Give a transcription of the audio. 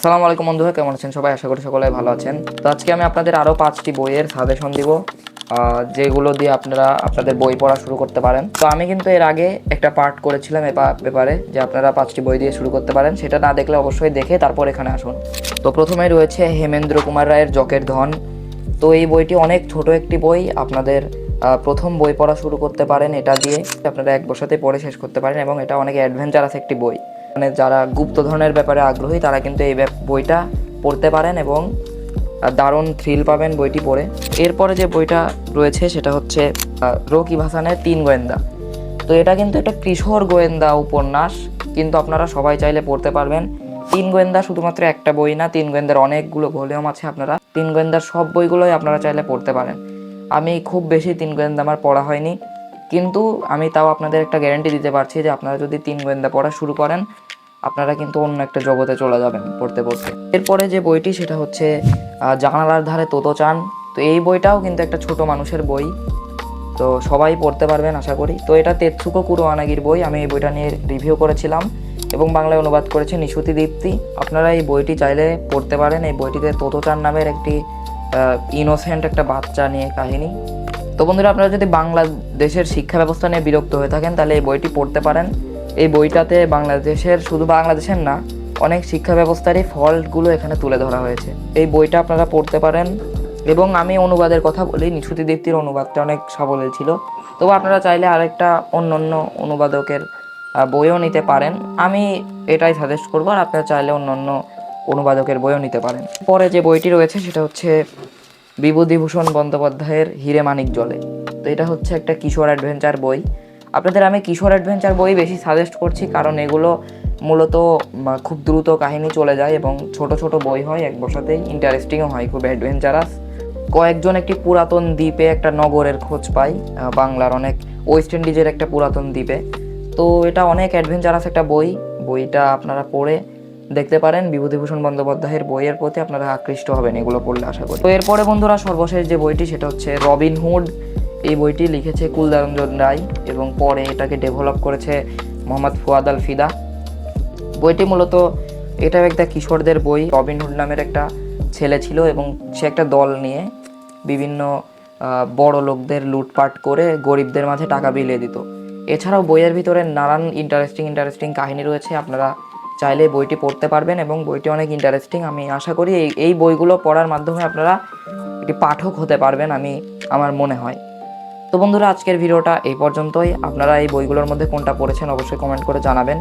আসসালামু আলাইকুম বন্ধুরা, কেমন আছেন সবাই? আশা করি সকলে ভালো আছেন। তো আজকে আমি আপনাদের আরও 5টি বইয়ের সাজেশন দিব, যেগুলো দিয়ে আপনারা আপনাদের বই পড়া শুরু করতে পারেন। তো আমি কিন্তু এর আগে একটা পার্ট করেছিলাম ব্যাপারে যে আপনারা 5টি বই দিয়ে শুরু করতে পারেন। সেটা না দেখলে অবশ্যই দেখে তারপর এখানে আসুন। তো প্রথমেই রয়েছে হেমেন্দ্র কুমার রায়ের জকের ধন। তো এই বইটি অনেক ছোট একটি বই, আপনাদের প্রথম বই পড়া শুরু করতে পারেন এটা দিয়ে। আপনারা এক বসাতে পড়ে শেষ করতে পারেন এবং এটা অনেক অ্যাডভেঞ্চারাস একটি বই। মানে যারা গুপ্তধনের ব্যাপারে আগ্রহী তারা কিন্তু এই বইটা পড়তে পারেন এবং দারুণ থ্রিল পাবেন বইটি পড়ে। এরপরে যে বইটা রয়েছে সেটা হচ্ছে রকিব হাসানের তিন গোয়েন্দা। তো এটা কিন্তু একটা কিশোর গোয়েন্দা উপন্যাস, কিন্তু আপনারা সবাই চাইলে পড়তে পারবেন। তিন গোয়েন্দা শুধুমাত্র একটা বই না, তিন গোয়েন্দার অনেকগুলো ভলিউম আছে। আপনারা তিন গোয়েন্দার সব বইগুলোই আপনারা চাইলে পড়তে পারেন। আমি খুব বেশি তিন গোয়েন্দা আমার পড়া হয়নি, কিন্তু আমি তাও আপনাদের একটা গ্যারান্টি দিতে পারছি যে আপনারা যদি তিন গোয়েন্দা পড়া শুরু করেন আপনারা কিন্তু অন্য একটা জগতে চলে যাবেন পড়তে পড়তে। এরপরে যে বইটি সেটা হচ্ছে জানালার ধারে তোতো চান। তো এই বইটাও কিন্তু একটা ছোট মানুষের বই, তো সবাই পড়তে পারবেন আশা করি। তো এটা তেতসুকো কুরোয়ানাগির বই। আমি এই বইটা নিয়ে রিভিউ করেছিলাম এবং বাংলায় অনুবাদ করেছে নিশুতি দীপ্তি। আপনারা এই বইটি চাইলে পড়তে পারেন। এই বইটিতে তোতো চান নামের একটি ইনোসেন্ট একটা বাচ্চা নিয়ে কাহিনী। তো বন্ধুরা, আপনারা যদি বাংলাদেশের শিক্ষা ব্যবস্থা নিয়ে বিরক্ত হয়ে থাকেন তাহলে এই বইটি পড়তে পারেন। এই বইটাতে শুধু বাংলাদেশের না, অনেক শিক্ষা ব্যবস্থারই ফল্টগুলো এখানে তুলে ধরা হয়েছে। এই বইটা আপনারা পড়তে পারেন। এবং আমি অনুবাদের কথা বলি, নিশুতি দীপ্তির অনুবাদটা অনেক সাবলীল ছিল। তবু আপনারা চাইলে আরেকটা অন্য অনুবাদকের বইও নিতে পারেন। আমি এটাই সাজেস্ট করবো, আর আপনারা চাইলে অন্য অনুবাদকের বইও নিতে পারেন। পরে যে বইটি রয়েছে সেটা হচ্ছে বিভূতিভূষণ বন্দ্যোপাধ্যায়ের হিরে মানিক জলে। তো এটা হচ্ছে একটা কিশোর অ্যাডভেঞ্চার বই। আপনাদের আমি কিশোর অ্যাডভেঞ্চার বই বেশি সাজেস্ট করছি, কারণ এগুলো মূলত খুব দ্রুত কাহিনী চলে যায় এবং ছোট ছোট বই হয়, এক বসাতেই ইন্টারেস্টিংও হয়, খুব অ্যাডভেঞ্চারাস। কয়েকজন একটি পুরাতন দ্বীপে একটা নগরের খোঁজ পায়, বাংলার অনেক ওয়েস্ট ইন্ডিজের একটা পুরাতন দ্বীপে। তো এটা অনেক অ্যাডভেঞ্চারাস একটা বই। বইটা আপনারা পড়ে দেখতে পারেন। বিভূতিভূষণ বন্দ্যোপাধ্যায়ের বইয়ের প্রতি আপনারা আকৃষ্ট হবেন এগুলো পড়লে আশা করি। তো এরপরে বন্ধুরা, সর্বশেষ যে বইটি সেটা হচ্ছে রবিনহুড। এই বইটি লিখেছে কুলদারঞ্জন রায় এবং পরে এটাকে ডেভেলপ করেছে মোহাম্মদ ফুয়াদ আল ফিদা। বইটি মূলত এটাও একটা কিশোরদের বই। রবিনহুড নামের একটা ছেলে ছিল এবং সে একটা দল নিয়ে বিভিন্ন বড় লোকদের লুটপাট করে গরিবদের মাঝে টাকা বিলিয়ে দিত। এছাড়াও বইয়ের ভিতরে নানান ইন্টারেস্টিং কাহিনী রয়েছে। আপনারা চাইলে বইটি পড়তে পারবেন এবং বইটি অনেক ইন্টারেস্টিং। আমি আশা করি এই বইগুলো পড়ার মাধ্যমে আপনারা একটি পাঠক হতে পারবেন, আমার মনে হয়। তো বন্ধুরা, আজকের ভিডিওটা এই পর্যন্তই। আপনারা এই বইগুলোর মধ্যে কোনটা পড়েছেন অবশ্যই কমেন্ট করে জানাবেন।